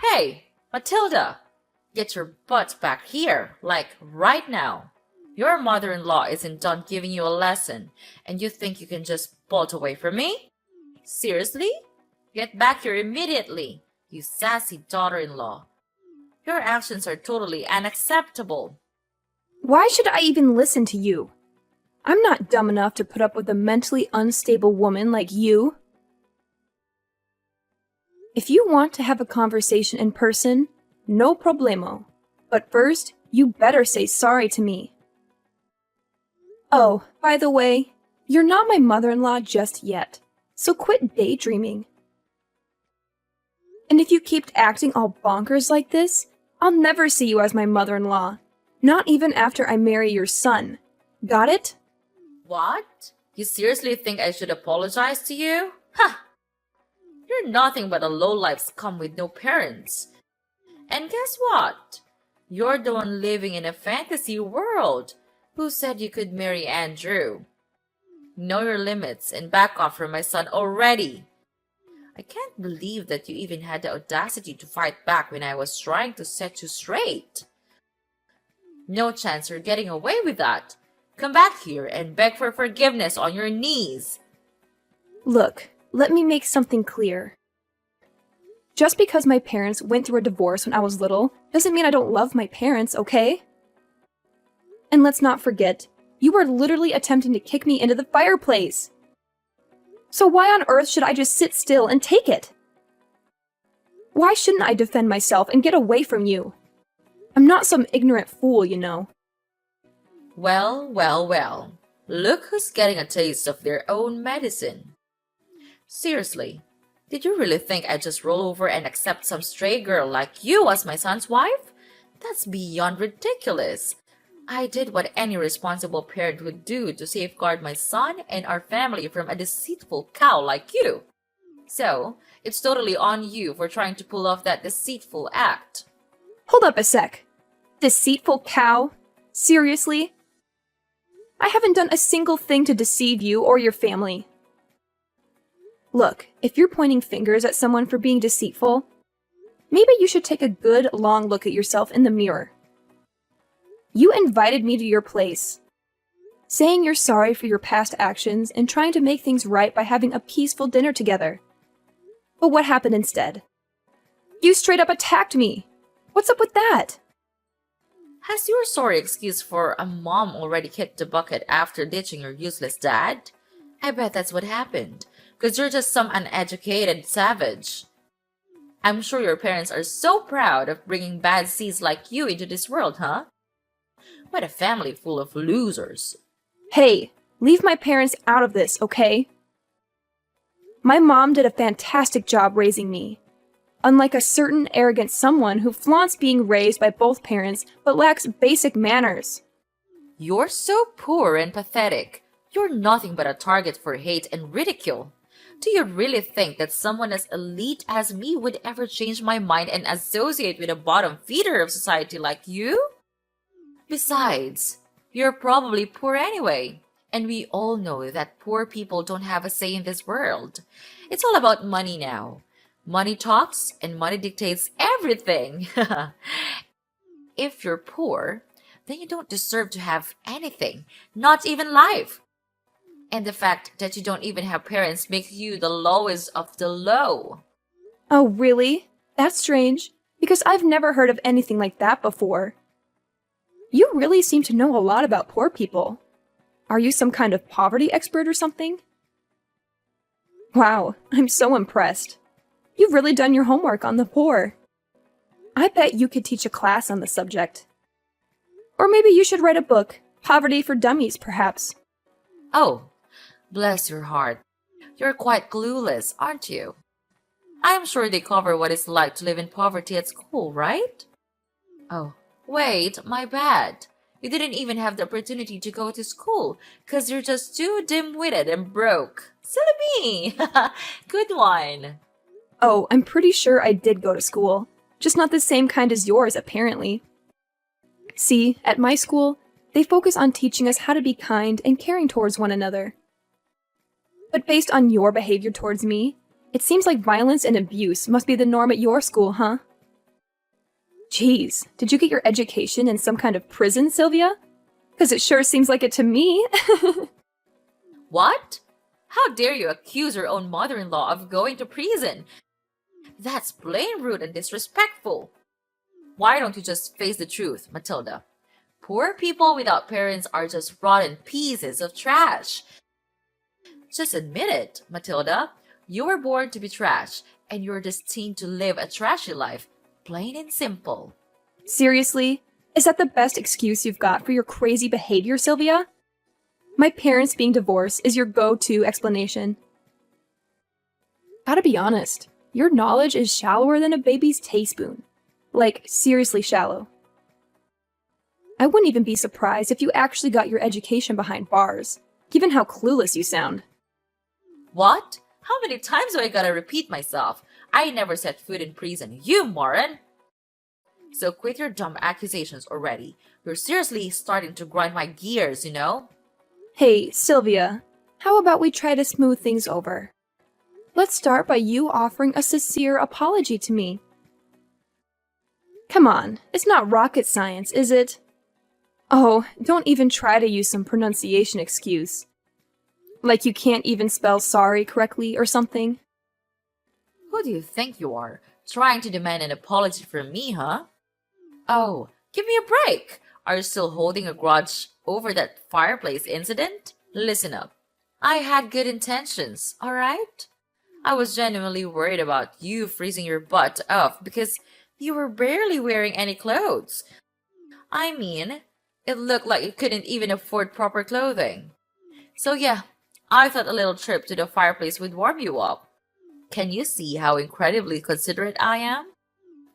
Hey, Matilda! Get your butt back here, like right now. Your mother-in-law isn't done giving you a lesson, and you think you can just bolt away from me? Seriously? Get back here immediately, you sassy daughter-in-law. Your actions are totally unacceptable. Why should I even listen to you? I'm not dumb enough to put up with a mentally unstable woman like you. If you want to have a conversation in person, no problemo. But first, you better say sorry to me. Oh, by the way, you're not my mother-in-law just yet, so quit daydreaming. And if you keep acting all bonkers like this, I'll never see you as my mother-in-law. Not even after I marry your son. Got it? What? You seriously think I should apologize to you? Ha! You're nothing but a lowlife scum with no parents. And guess what? You're the one living in a fantasy world. Who said you could marry Andrew? Know your limits and back off from my son already. I can't believe that you even had the audacity to fight back when I was trying to set you straight. No chance you're getting away with that. Come back here and beg for forgiveness on your knees. Look, let me make something clear. Just because my parents went through a divorce when I was little doesn't mean I don't love my parents, okay? And let's not forget, you were literally attempting to kick me into the fireplace. So why on earth should I just sit still and take it? Why shouldn't I defend myself and get away from you? I'm not some ignorant fool, you know. Well, well, well. Look who's getting a taste of their own medicine. Seriously, did you really think I'd just roll over and accept some stray girl like you as my son's wife? That's beyond ridiculous. I did what any responsible parent would do to safeguard my son and our family from a deceitful cow like you. So, it's totally on you for trying to pull off that deceitful act. Hold up a sec. Deceitful cow? Seriously? I haven't done a single thing to deceive you or your family. Look, if you're pointing fingers at someone for being deceitful, maybe you should take a good long look at yourself in the mirror. You invited me to your place, saying you're sorry for your past actions and trying to make things right by having a peaceful dinner together. But what happened instead? You straight up attacked me. What's up with that? Has your sorry excuse for a mom already kicked the bucket after ditching your useless dad? I bet that's what happened, because you're just some uneducated savage. I'm sure your parents are so proud of bringing bad seeds like you into this world, huh? What a family full of losers. Hey, leave my parents out of this, okay? My mom did a fantastic job raising me. Unlike a certain arrogant someone who flaunts being raised by both parents but lacks basic manners. You're so poor and pathetic. You're nothing but a target for hate and ridicule. Do you really think that someone as elite as me would ever change my mind and associate with a bottom feeder of society like you? Besides, you're probably poor anyway, and we all know that poor people don't have a say in this world. It's all about money now. Money talks and money dictates everything. If you're poor, then you don't deserve to have anything, not even life. And the fact that you don't even have parents makes you the lowest of the low. Oh, really? That's strange, because I've never heard of anything like that before. You really seem to know a lot about poor people. Are you some kind of poverty expert or something? Wow, I'm so impressed. You've really done your homework on the poor. I bet you could teach a class on the subject. Or maybe you should write a book, Poverty for Dummies, perhaps. Oh, bless your heart. You're quite clueless, aren't you? I'm sure they cover what it's like to live in poverty at school, right? Oh, wait, my bad. You didn't even have the opportunity to go to school because you're just too dim-witted and broke. Silly me! Good one. Oh, I'm pretty sure I did go to school. Just not the same kind as yours, apparently. See, at my school, they focus on teaching us how to be kind and caring towards one another. But based on your behavior towards me, it seems like violence and abuse must be the norm at your school, huh? Jeez, did you get your education in some kind of prison, Sylvia? Because it sure seems like it to me. What? How dare you accuse your own mother-in-law of going to prison? That's plain rude and disrespectful. Why don't you just face the truth, Matilda? Poor people without parents are just rotten pieces of trash. Just admit it, Matilda. You were born to be trash, and you're destined to live a trashy life. Plain and simple. Seriously? Is that the best excuse you've got for your crazy behavior, Sylvia? My parents being divorced is your go-to explanation. Gotta be honest, your knowledge is shallower than a baby's teaspoon. Like, seriously shallow. I wouldn't even be surprised if you actually got your education behind bars, given how clueless you sound. What? How many times do I gotta repeat myself? I never set foot in prison, you moron! So quit your dumb accusations already. You're seriously starting to grind my gears, you know? Hey, Sylvia, how about we try to smooth things over? Let's start by you offering a sincere apology to me. Come on, it's not rocket science, is it? Oh, don't even try to use some pronunciation excuse. Like you can't even spell sorry correctly or something. Who do you think you are? Trying to demand an apology from me, huh? Oh, give me a break! Are you still holding a grudge over that fireplace incident? Listen up. I had good intentions, alright? I was genuinely worried about you freezing your butt off because you were barely wearing any clothes. I mean, it looked like you couldn't even afford proper clothing. So yeah, I thought a little trip to the fireplace would warm you up. Can you see how incredibly considerate I am?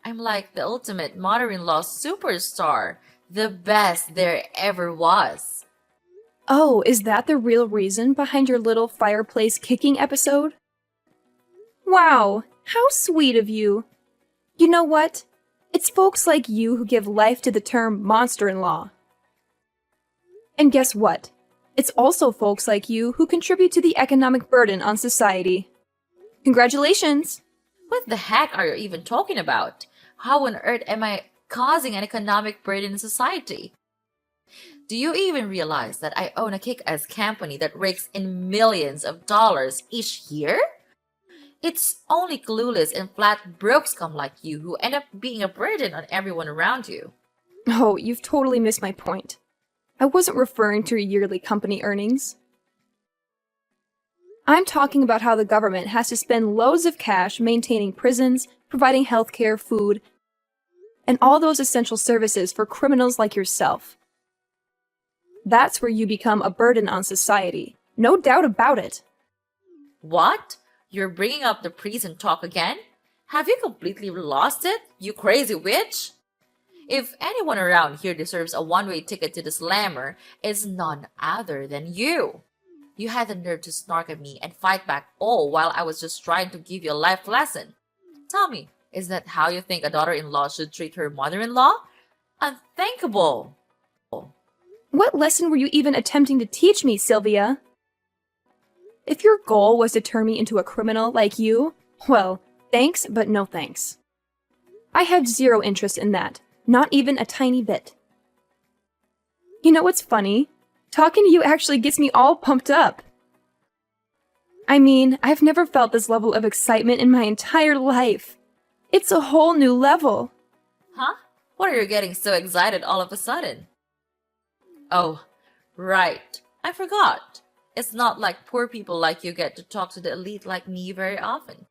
I'm like the ultimate mother-in-law superstar, the best there ever was. Oh, is that the real reason behind your little fireplace kicking episode? Wow, how sweet of you. You know what? It's folks like you who give life to the term monster-in-law. And guess what? It's also folks like you who contribute to the economic burden on society. Congratulations! What the heck are you even talking about? How on earth am I causing an economic burden in society? Do you even realize that I own a kick-ass company that rakes in millions of dollars each year? It's only clueless and flat broke scum like you who end up being a burden on everyone around you. Oh, you've totally missed my point. I wasn't referring to your yearly company earnings. I'm talking about how the government has to spend loads of cash maintaining prisons, providing healthcare, food, and all those essential services for criminals like yourself. That's where you become a burden on society. No doubt about it. What? You're bringing up the prison talk again? Have you completely lost it, you crazy witch? If anyone around here deserves a one-way ticket to the slammer, it's none other than you. You had the nerve to snark at me and fight back all while I was just trying to give you a life lesson. Tell me, is that how you think a daughter-in-law should treat her mother-in-law? Unthinkable! What lesson were you even attempting to teach me, Sylvia? If your goal was to turn me into a criminal like you, well, thanks, but no thanks. I have zero interest in that, not even a tiny bit. You know what's funny? Talking to you actually gets me all pumped up. I mean, I've never felt this level of excitement in my entire life. It's a whole new level. Huh? What are you getting so excited all of a sudden? Oh, right. I forgot. It's not like poor people like you get to talk to the elite like me very often.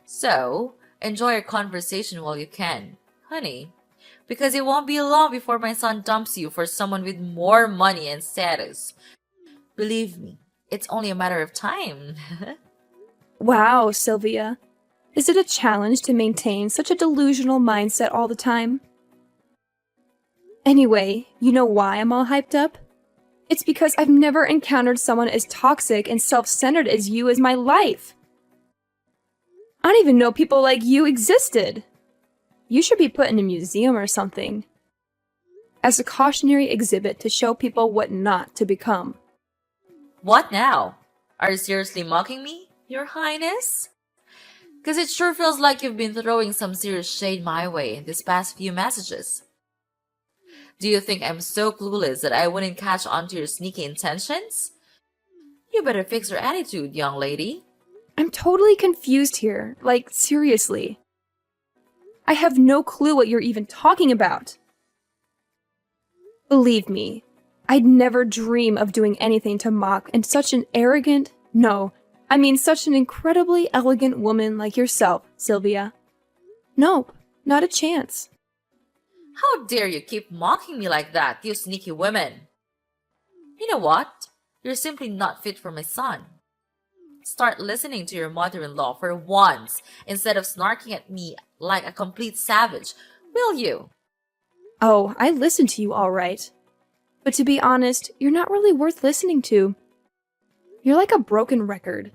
So, enjoy your conversation while you can, honey. Because it won't be long before my son dumps you for someone with more money and status. Believe me, it's only a matter of time. Wow, Sylvia. Is it a challenge to maintain such a delusional mindset all the time? Anyway, you know why I'm all hyped up? It's because I've never encountered someone as toxic and self-centered as you as my life. I don't even know people like you existed. You should be put in a museum or something. As a cautionary exhibit to show people what not to become. What now? Are you seriously mocking me, Your Highness? Because it sure feels like you've been throwing some serious shade my way these past few messages. Do you think I'm so clueless that I wouldn't catch on to your sneaky intentions? You better fix your attitude, young lady. I'm totally confused here. Like, seriously. I have no clue what you're even talking about. Believe me, I'd never dream of doing anything to mock and such an arrogant, such an incredibly elegant woman like yourself, Sylvia. Nope, not a chance. How dare you keep mocking me like that, you sneaky women? You know what? You're simply not fit for my son. Start listening to your mother-in-law for once instead of snarking at me like a complete savage, will you? Oh, I listen to you all right. But to be honest, you're not really worth listening to. You're like a broken record,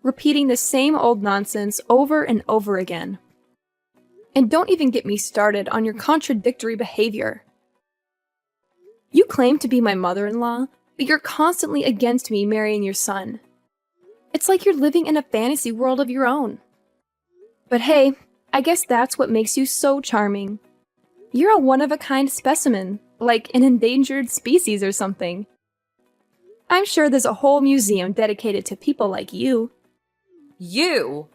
repeating the same old nonsense over and over again. And don't even get me started on your contradictory behavior. You claim to be my mother-in-law, but you're constantly against me marrying your son. It's like you're living in a fantasy world of your own. But hey, I guess that's what makes you so charming. You're a one-of-a-kind specimen, like an endangered species or something. I'm sure there's a whole museum dedicated to people like you. You?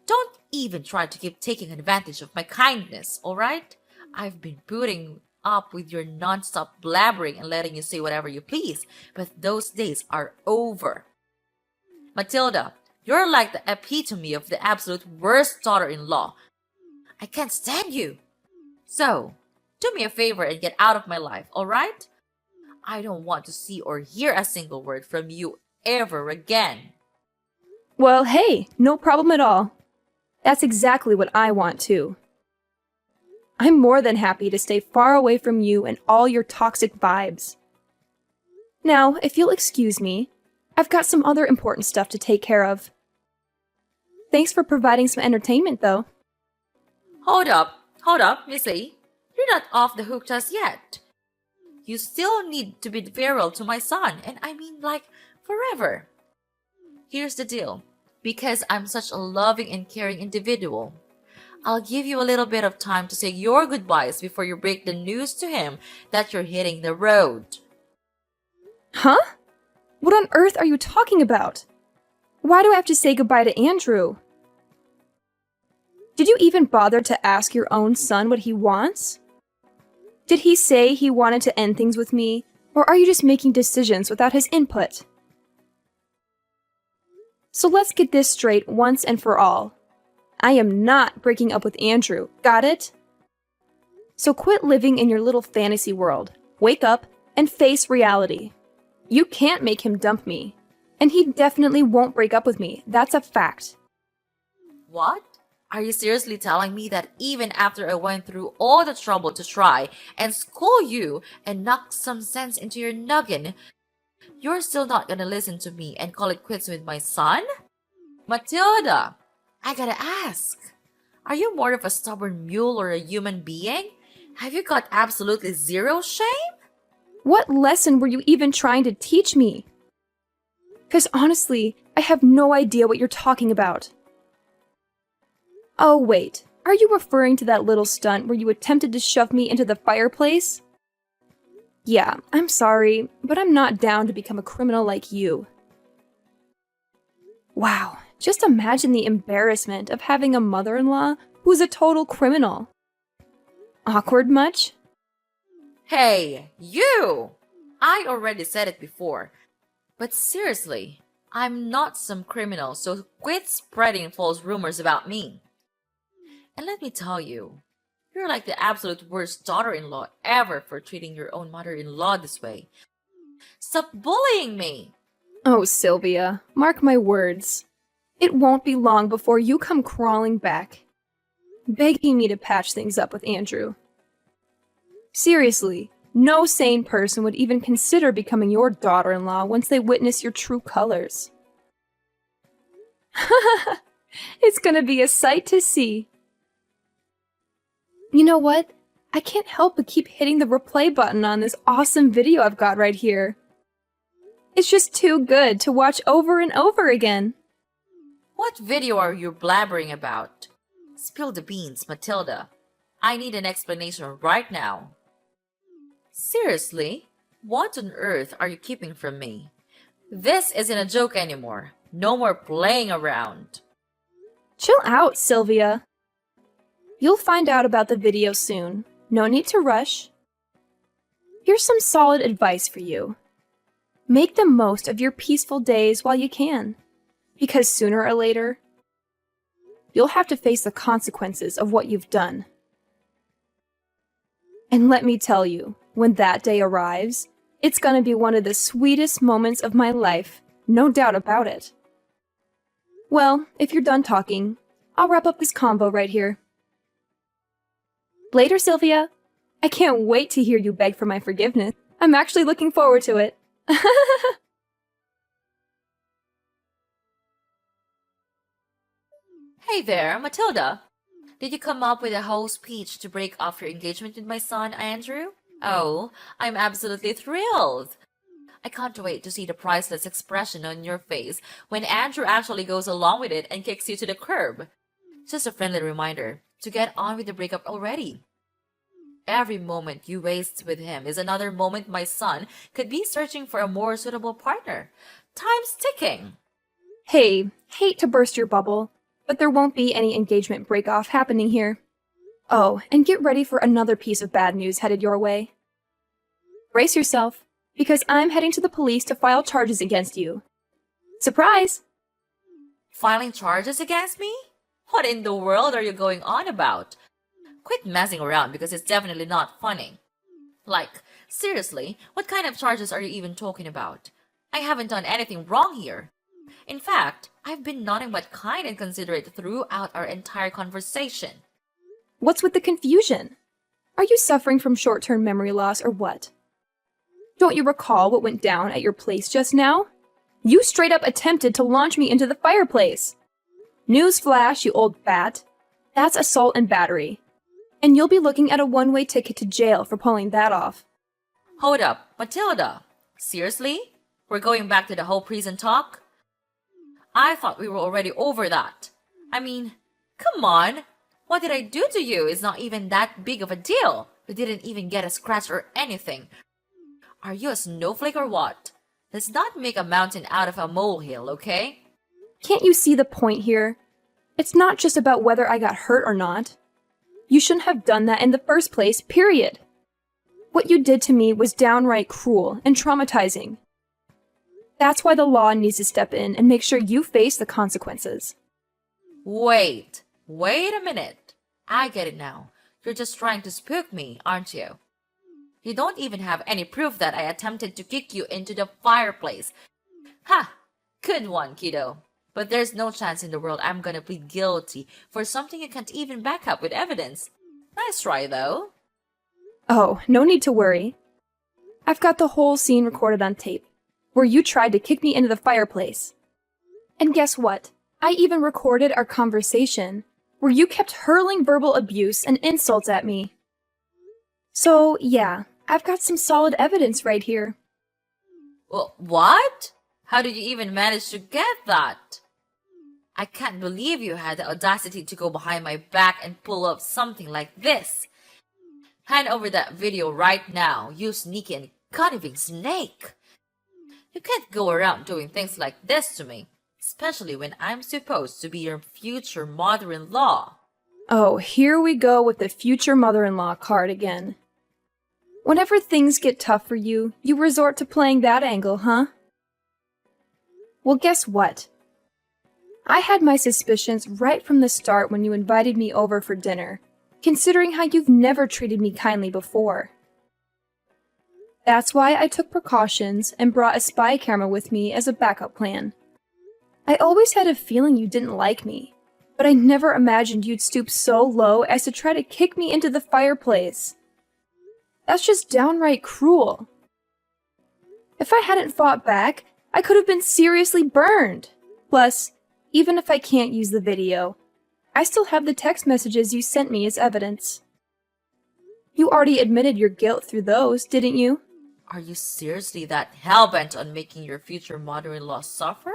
Don't even try to keep taking advantage of my kindness, alright? I've been putting up with your non-stop blabbering and letting you say whatever you please, but those days are over. Matilda, you're like the epitome of the absolute worst daughter-in-law. I can't stand you. So, do me a favor and get out of my life, alright? I don't want to see or hear a single word from you ever again. Well, hey, no problem at all. That's exactly what I want too. I'm more than happy to stay far away from you and all your toxic vibes. Now, if you'll excuse me, I've got some other important stuff to take care of. Thanks for providing some entertainment, though. Hold up, Missy. You're not off the hook just yet. You still need to be feral to my son, and I mean like forever. Here's the deal. Because I'm such a loving and caring individual, I'll give you a little bit of time to say your goodbyes before you break the news to him that you're hitting the road. Huh? What on earth are you talking about? Why do I have to say goodbye to Andrew? Did you even bother to ask your own son what he wants? Did he say he wanted to end things with me, or are you just making decisions without his input? So let's get this straight once and for all. I am not breaking up with Andrew, got it? So quit living in your little fantasy world, wake up, and face reality. You can't make him dump me, and he definitely won't break up with me, that's a fact. What? Are you seriously telling me that even after I went through all the trouble to try and school you and knock some sense into your noggin, you're still not gonna listen to me and call it quits with my son? Matilda, I gotta ask, are you more of a stubborn mule or a human being? Have you got absolutely zero shame? What lesson were you even trying to teach me? 'Cause honestly, I have no idea what you're talking about. Oh wait, are you referring to that little stunt where you attempted to shove me into the fireplace? Yeah, I'm sorry, but I'm not down to become a criminal like you. Wow, just imagine the embarrassment of having a mother-in-law who's a total criminal. Awkward much? Hey, you! I already said it before. But seriously, I'm not some criminal, so quit spreading false rumors about me. And let me tell you, you're like the absolute worst daughter-in-law ever for treating your own mother-in-law this way. Stop bullying me! Oh, Sylvia, mark my words. It won't be long before you come crawling back, begging me to patch things up with Andrew. Seriously, no sane person would even consider becoming your daughter-in-law once they witness your true colors. It's gonna be a sight to see. You know what? I can't help but keep hitting the replay button on this awesome video I've got right here. It's just too good to watch over and over again. What video are you blabbering about? Spill the beans, Matilda. I need an explanation right now. Seriously? What on earth are you keeping from me? This isn't a joke anymore. No more playing around. Chill out, Sylvia. You'll find out about the video soon. No need to rush. Here's some solid advice for you. Make the most of your peaceful days while you can, because sooner or later, you'll have to face the consequences of what you've done. And let me tell you, when that day arrives, it's gonna be one of the sweetest moments of my life, no doubt about it. Well, if you're done talking, I'll wrap up this convo right here. Later, Sylvia. I can't wait to hear you beg for my forgiveness. I'm actually looking forward to it. Hey there, Matilda. Did you come up with a whole speech to break off your engagement with my son, Andrew? Oh, I'm absolutely thrilled. I can't wait to see the priceless expression on your face when Andrew actually goes along with it and kicks you to the curb. Just a friendly reminder to get on with the breakup already. Every moment you waste with him is another moment my son could be searching for a more suitable partner. Time's ticking. Hey, hate to burst your bubble, but there won't be any engagement break-off happening here. Oh, and get ready for another piece of bad news headed your way. Brace yourself, because I'm heading to the police to file charges against you. Surprise! Filing charges against me? What in the world are you going on about? Quit messing around because it's definitely not funny. Like, seriously, what kind of charges are you even talking about? I haven't done anything wrong here. In fact, I've been nothing but kind and considerate throughout our entire conversation. What's with the confusion? Are you suffering from short-term memory loss or what? Don't you recall what went down at your place just now? You straight up attempted to launch me into the fireplace. Newsflash, you old bat. That's assault and battery. And you'll be looking at a one-way ticket to jail for pulling that off. Hold up, Matilda. Seriously? We're going back to the whole prison talk? I thought we were already over that. I mean, come on. What did I do to you is not even that big of a deal. We didn't even get a scratch or anything. Are you a snowflake or what? Let's not make a mountain out of a molehill, okay? Can't you see the point here? It's not just about whether I got hurt or not. You shouldn't have done that in the first place, period. What you did to me was downright cruel and traumatizing. That's why the law needs to step in and make sure you face the consequences. Wait a minute. I get it now. You're just trying to spook me, aren't you? You don't even have any proof that I attempted to kick you into the fireplace. Ha! Good one, kiddo. But there's no chance in the world I'm gonna plead guilty for something you can't even back up with evidence. Nice try, though. Oh, no need to worry. I've got the whole scene recorded on tape, where you tried to kick me into the fireplace. And guess what? I even recorded our conversation, where you kept hurling verbal abuse and insults at me. So, yeah, I've got some solid evidence right here. Well, what? How did you even manage to get that? I can't believe you had the audacity to go behind my back and pull up something like this. Hand over that video right now, you sneaky and conniving snake. You can't go around doing things like this to me, especially when I'm supposed to be your future mother-in-law. Oh, here we go with the future mother-in-law card again. Whenever things get tough for you, you resort to playing that angle, huh? Well, guess what? I had my suspicions right from the start when you invited me over for dinner, considering how you've never treated me kindly before. That's why I took precautions and brought a spy camera with me as a backup plan. I always had a feeling you didn't like me, but I never imagined you'd stoop so low as to try to kick me into the fireplace. That's just downright cruel. If I hadn't fought back, I could have been seriously burned. Plus, even if I can't use the video, I still have the text messages you sent me as evidence. You already admitted your guilt through those, didn't you? Are you seriously that hellbent on making your future mother-in-law suffer?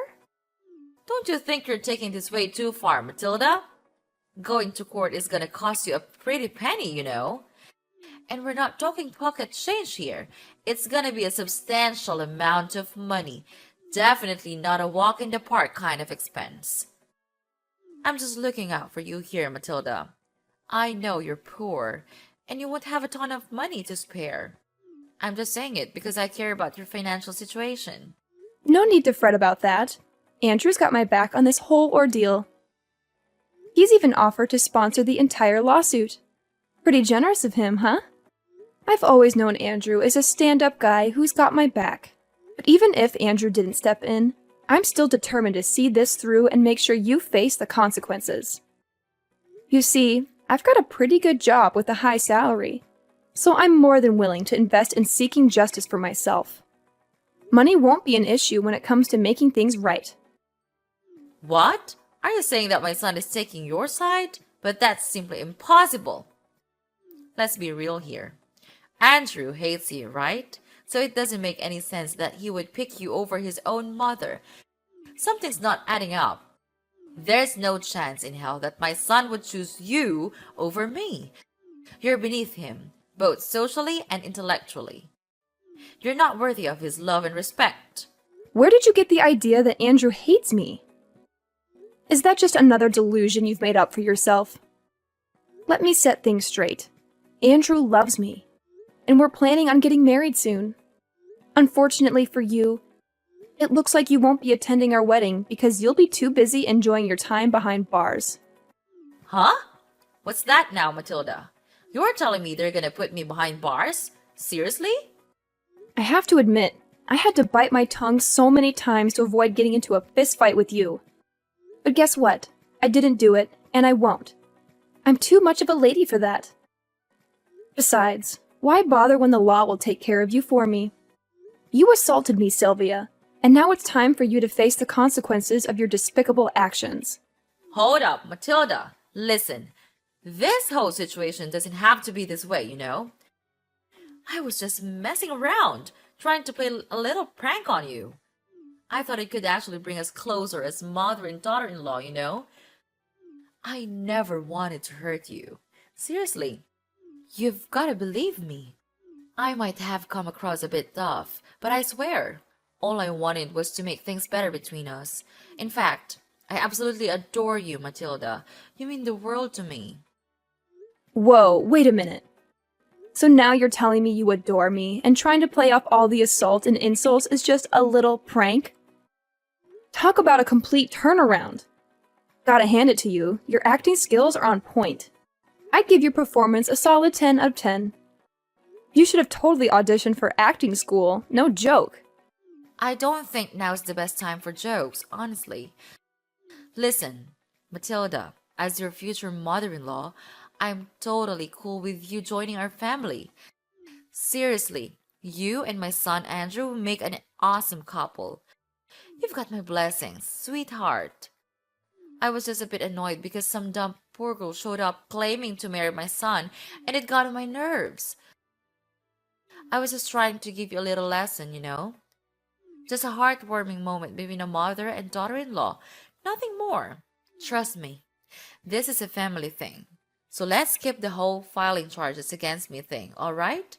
Don't you think you're taking this way too far, Matilda? Going to court is gonna cost you a pretty penny, you know. And we're not talking pocket change here. It's gonna be a substantial amount of money. Definitely not a walk in the park kind of expense. I'm just looking out for you here, Matilda. I know you're poor, and you won't have a ton of money to spare. I'm just saying it because I care about your financial situation. No need to fret about that. Andrew's got my back on this whole ordeal. He's even offered to sponsor the entire lawsuit. Pretty generous of him, huh? I've always known Andrew is a stand-up guy who's got my back. But even if Andrew didn't step in, I'm still determined to see this through and make sure you face the consequences. You see, I've got a pretty good job with a high salary, so I'm more than willing to invest in seeking justice for myself. Money won't be an issue when it comes to making things right. What? Are you saying that my son is taking your side? But that's simply impossible. Let's be real here. Andrew hates you, right? So it doesn't make any sense that he would pick you over his own mother. Something's not adding up. There's no chance in hell that my son would choose you over me. You're beneath him, both socially and intellectually. You're not worthy of his love and respect. Where did you get the idea that Andrew hates me? Is that just another delusion you've made up for yourself? Let me set things straight. Andrew loves me, and we're planning on getting married soon. Unfortunately for you, it looks like you won't be attending our wedding because you'll be too busy enjoying your time behind bars. Huh? What's that now, Matilda? You're telling me they're gonna put me behind bars? Seriously? I have to admit, I had to bite my tongue so many times to avoid getting into a fist fight with you. But guess what? I didn't do it, and I won't. I'm too much of a lady for that. Besides, why bother when the law will take care of you for me? You assaulted me, Sylvia, and now it's time for you to face the consequences of your despicable actions. Hold up, Matilda. Listen, this whole situation doesn't have to be this way, you know? I was just messing around, trying to play a little prank on you. I thought it could actually bring us closer as mother and daughter-in-law, you know? I never wanted to hurt you. Seriously, you've got to believe me. I might have come across a bit tough, but I swear, all I wanted was to make things better between us. In fact, I absolutely adore you, Matilda. You mean the world to me. Whoa, wait a minute. So now you're telling me you adore me, and trying to play off all the assault and insults is just a little prank? Talk about a complete turnaround. Gotta hand it to you, your acting skills are on point. I'd give your performance a solid 10 out of 10. You should have totally auditioned for acting school, no joke. I don't think now's the best time for jokes, honestly. Listen, Matilda, as your future mother-in-law, I'm totally cool with you joining our family. Seriously, you and my son Andrew make an awesome couple. You've got my blessings, sweetheart. I was just a bit annoyed because some dumb poor girl showed up claiming to marry my son, and it got on my nerves. I was just trying to give you a little lesson, you know? Just a heartwarming moment between a mother and daughter-in-law. Nothing more. Trust me, this is a family thing. So let's skip the whole filing charges against me thing, alright?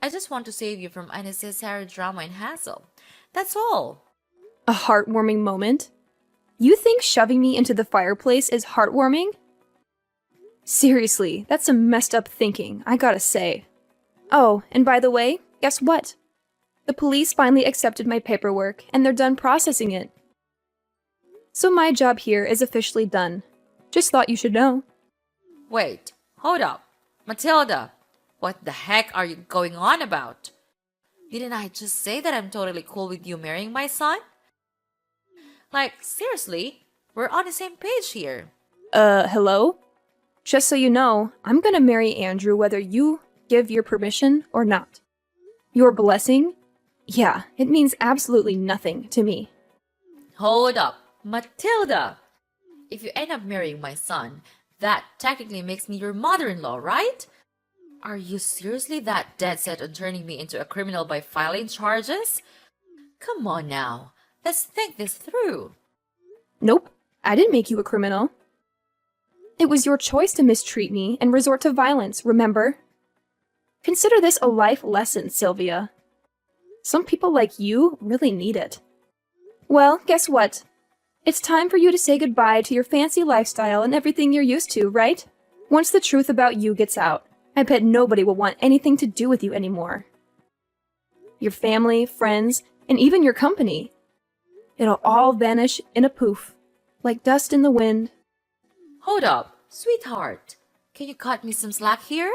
I just want to save you from unnecessary drama and hassle. That's all. A heartwarming moment? You think shoving me into the fireplace is heartwarming? Seriously, that's some messed up thinking, I gotta say. Oh, and by the way, guess what? The police finally accepted my paperwork, and they're done processing it. So my job here is officially done. Just thought you should know. Wait, hold up. Matilda, what the heck are you going on about? Didn't I just say that I'm totally cool with you marrying my son? Like, seriously, we're on the same page here. Hello? Just so you know, I'm gonna marry Andrew whether you give your permission or not. Your blessing? Yeah, it means absolutely nothing to me. Hold up, Matilda! If you end up marrying my son, that technically makes me your mother-in-law, right? Are you seriously that dead set on turning me into a criminal by filing charges? Come on now, let's think this through. Nope, I didn't make you a criminal. It was your choice to mistreat me and resort to violence, remember? Consider this a life lesson, Sylvia. Some people like you really need it. Well, guess what? It's time for you to say goodbye to your fancy lifestyle and everything you're used to, right? Once the truth about you gets out, I bet nobody will want anything to do with you anymore. Your family, friends, and even your company. It'll all vanish in a poof, like dust in the wind. Hold up, sweetheart. Can you cut me some slack here?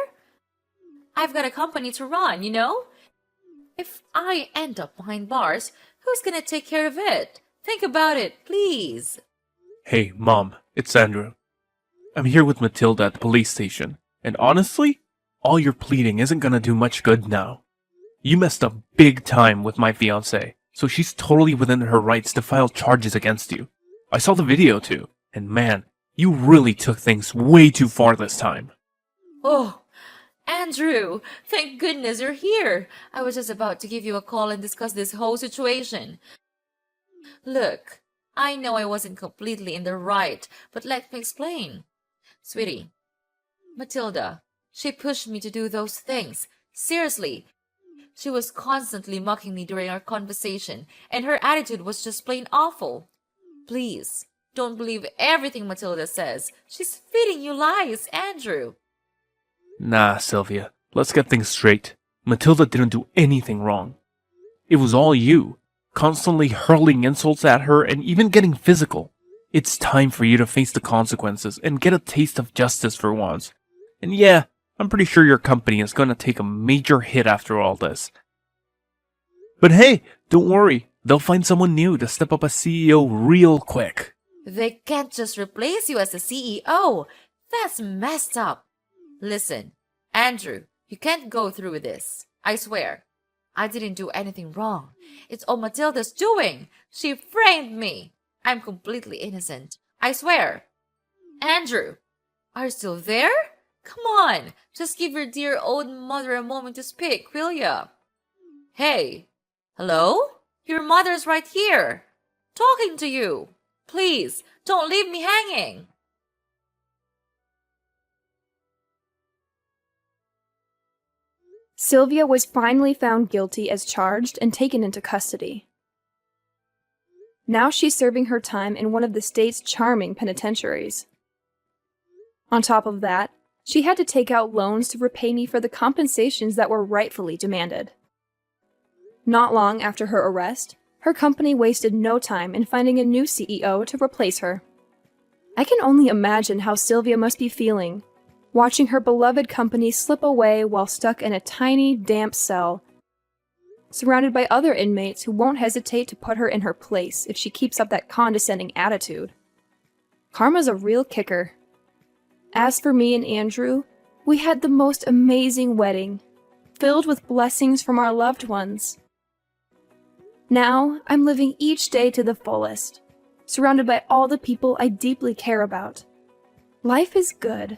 I've got a company to run, you know? If I end up behind bars, who's gonna take care of it? Think about it, please. Hey, Mom, it's Andrew. I'm here with Matilda at the police station, and honestly, all your pleading isn't gonna do much good now. You messed up big time with my fiancée, so she's totally within her rights to file charges against you. I saw the video too, and man, you really took things way too far this time. Oh, Andrew, thank goodness you're here. I was just about to give you a call and discuss this whole situation. Look, I know I wasn't completely in the right, but let me explain. Sweetie, Matilda, she pushed me to do those things. Seriously. She was constantly mocking me during our conversation, and her attitude was just plain awful. Please, don't believe everything Matilda says. She's feeding you lies, Andrew. Nah, Sylvia, let's get things straight. Matilda didn't do anything wrong. It was all you, constantly hurling insults at her and even getting physical. It's time for you to face the consequences and get a taste of justice for once. And yeah, I'm pretty sure your company is going to take a major hit after all this. But hey, don't worry, they'll find someone new to step up as CEO real quick. They can't just replace you as the CEO. That's messed up. Listen, Andrew, you can't go through with this. I swear. I didn't do anything wrong. It's all Matilda's doing. She framed me. I'm completely innocent. I swear. Andrew, are you still there? Come on, just give your dear old mother a moment to speak, will ya? Hey, hello? Your mother's right here, talking to you. Please, don't leave me hanging. Sylvia was finally found guilty as charged and taken into custody. Now she's serving her time in one of the state's charming penitentiaries. On top of that, she had to take out loans to repay me for the compensations that were rightfully demanded. Not long after her arrest, her company wasted no time in finding a new CEO to replace her. I can only imagine how Sylvia must be feeling, watching her beloved company slip away while stuck in a tiny, damp cell, surrounded by other inmates who won't hesitate to put her in her place if she keeps up that condescending attitude. Karma's a real kicker. As for me and Andrew, we had the most amazing wedding, filled with blessings from our loved ones. Now, I'm living each day to the fullest, surrounded by all the people I deeply care about. Life is good.